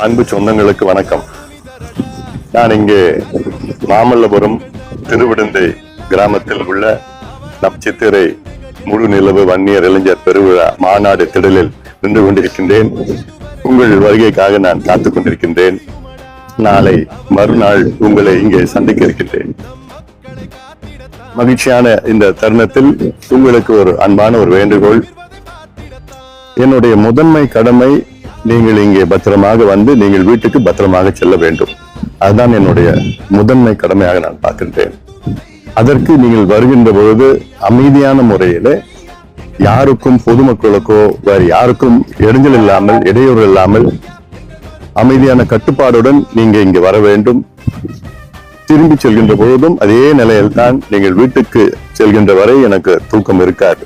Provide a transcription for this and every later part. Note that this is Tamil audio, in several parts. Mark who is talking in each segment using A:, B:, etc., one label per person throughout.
A: அன்பு சொந்தங்களுக்கு வணக்கம். நான் இங்கே மாமல்லபுரம் திருவிடந்தை கிராமத்தில் உள்ள நப்சித்திரை முழு நிலவு வன்னியர் இளைஞர் பெருவிழா மாநாடு திடலில் நின்று கொண்டிருக்கின்றேன். உங்கள் வருகைக்காக நான் காத்துக் கொண்டிருக்கின்றேன். நாளை மறுநாள் உங்களை இங்கே சந்திக்க இருக்கின்றேன். மகிழ்ச்சியான இந்த தருணத்தில் உங்களுக்கு ஒரு அன்பான ஒரு வேண்டுகோள். என்னுடைய முதன்மை கடமை, நீங்கள் இங்கே பத்திரமாக வந்து நீங்கள் வீட்டுக்கு பத்திரமாக செல்ல வேண்டும். அதுதான் என்னுடைய முதன்மை கடமையாக நான் பார்க்கின்றேன். அதற்கு நீங்கள் வருகின்ற பொழுது அமைதியான முறையில யாருக்கும் பொதுமக்களுக்கோ வேறு யாருக்கும் இடைஞ்சல் இல்லாமல் இடையூறு இல்லாமல் அமைதியான கட்டுப்பாடுடன் நீங்க இங்க வர வேண்டும். திரும்பி செல்கின்ற பொழுதும் அதே நிலையில் தான் நீங்கள் வீட்டுக்கு செல்கின்ற வரை எனக்கு தூக்கம் இருக்காது.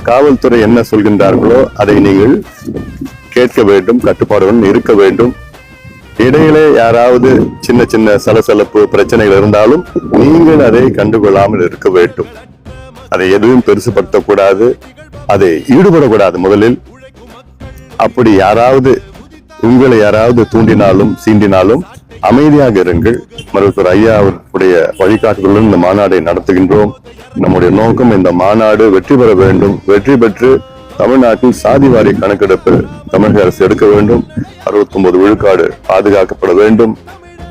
A: காவல்துறை என்ன சொல்கின்றார்களோ அதை நீங்கள் கேட்க வேண்டும், கட்டுப்பாடுடன் இருக்க வேண்டும். இடையிலே யாராவது சின்ன சின்ன சலசலப்பு பிரச்சனைகள் இருந்தாலும் நீங்கள் அதை கண்டுகொள்ளாமல் இருக்க வேண்டும். அதை எதுவும் பெருசுபடுத்தக்கூடாது, அதை ஈடுபடக்கூடாது. முதலில் அப்படி உங்களை யாராவது தூண்டினாலும் சீண்டினாலும் அமைதியாக இருங்கள். மருத்துவர் ஐயா அவருடைய வழிகாட்டுதலுடன் இந்த மாநாடை நடத்துகின்றோம். நம்முடைய நோக்கம் இந்த மாநாடு வெற்றி பெற வேண்டும். வெற்றி பெற்று தமிழ்நாட்டில் சாதிவாரி கணக்கெடுப்பு தமிழக அரசு எடுக்க வேண்டும். 69 விழுக்காடு பாதுகாக்கப்பட வேண்டும்.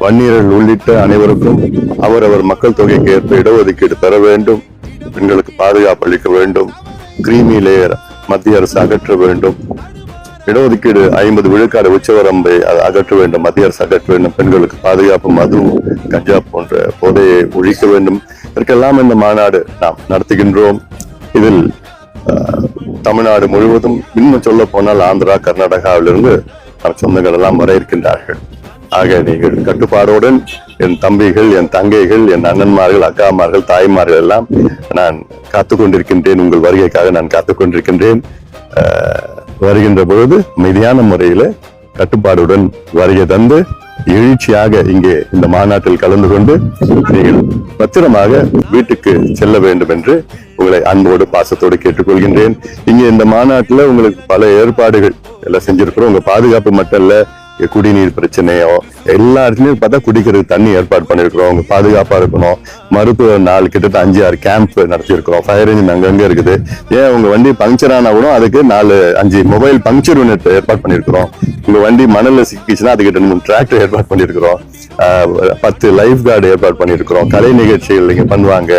A: வன்னியர்கள் உள்ளிட்ட அனைவருக்கும் அவரவர் மக்கள் தொகைக்கு ஏற்ப இடஒதுக்கீடு பெற வேண்டும். பெண்களுக்கு பாதுகாப்பு அளிக்க வேண்டும். கிரீமி லேயர் மத்திய அரசு அகற்ற வேண்டும். இடஒதுக்கீடு 50 விழுக்காடு உச்சவரம்பை அகற்ற வேண்டும். மத்திய அரசு அகற்ற வேண்டும். பெண்களுக்கு பாதுகாப்பு, மது, கஞ்சா போன்ற போதையை ஒழிக்க வேண்டும். இதற்கெல்லாம் இந்த மாநாடு நாம் நடத்துகின்றோம். இதில் தமிழ்நாடு முழுவதும், இன்னும் சொல்ல போனால் ஆந்திரா, கர்நாடகாவிலிருந்து நம் சொந்தங்கள் எல்லாம் வர இருக்கின்றார்கள். ஆக நீங்கள் கட்டுப்பாடுடன் என் தம்பிகள், என் தங்கைகள், என் அண்ணன்மார்கள், அக்காமார்கள், தாய்மார்கள் எல்லாம் நான் காத்துக் கொண்டிருக்கின்றேன். உங்கள் வருகைக்காக நான் காத்துக் கொண்டிருக்கின்றேன். வருகின்ற பொழுது அமைதியான முறையில கட்டுப்பாடுடன் வருகை தந்து எழுச்சியாக இங்கே இந்த மாநாட்டில் கலந்து கொண்டு நீங்கள் பத்திரமாக வீட்டுக்கு செல்ல வேண்டும் என்று உங்களை அன்போடு பாசத்தோடு கேட்டுக்கொள்கின்றேன். இங்கே இந்த மாநாட்டுல உங்களுக்கு பல ஏற்பாடுகள் எல்லாம் செஞ்சிருக்கிறோம். உங்க பாதுகாப்பு மட்டும் இல்ல, குடிநீர் பிரச்சனையோ எல்லா இடத்துலயும் பார்த்தா குடிக்கிறதுக்கு தண்ணி ஏற்பாடு பண்ணிருக்கிறோம். உங்க பாதுகாப்பா இருக்கணும். மருத்துவ நாள் கிட்டத்தட்ட 5-6 கேம்ப் நடத்திருக்கிறோம். ஃபயர் இன்ஜின் அங்கங்க இருக்குது. ஏன் உங்க வண்டி பங்க்சர் ஆனா கூட அதுக்கு 4-5 மொபைல் பங்க்சர் யூனிட் ஏற்பாடு பண்ணிருக்கிறோம். உங்க வண்டி மணல்ல சிக்கிச்சுன்னா அதுக்கு 2-3 டிராக்டர் ஏற்பாடு பண்ணிருக்கிறோம். 10 லைஃப் கார்டு ஏற்பாடு பண்ணிருக்கிறோம். கலை நிகழ்ச்சிகள் இங்க பண்ணுவாங்க.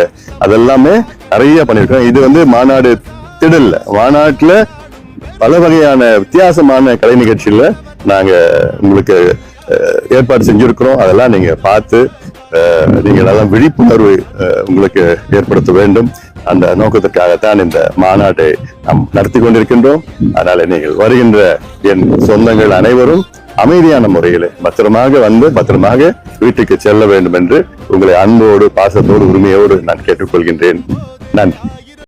A: அதெல்லாமே நிறைய பண்ணிருக்கிறோம். இது மாநாடு திடல்ல, மாநாட்டுல பல வகையான வித்தியாசமான கலை நிகழ்ச்சியில நாங்க உங்களுக்கு ஏற்பாடு செஞ்சிருக்கிறோம். அதெல்லாம் நீங்க பார்த்து நீங்கள் அதெல்லாம் விழிப்புணர்வு உங்களுக்கு ஏற்படுத்த வேண்டும். அந்த நோக்கத்திற்காகத்தான் இந்த மாநாட்டை நாம் நடத்தி கொண்டிருக்கின்றோம். அதனால நீங்கள் வருகின்ற என் சொந்தங்கள் அனைவரும் அமைதியான முறையில் பத்திரமாக வந்து பத்திரமாக வீட்டுக்கு செல்ல வேண்டும் என்று உங்களை அன்போடு, பாசத்தோடு, உரிமையோடு நான் கேட்டுக்கொள்கின்றேன். நன்றி.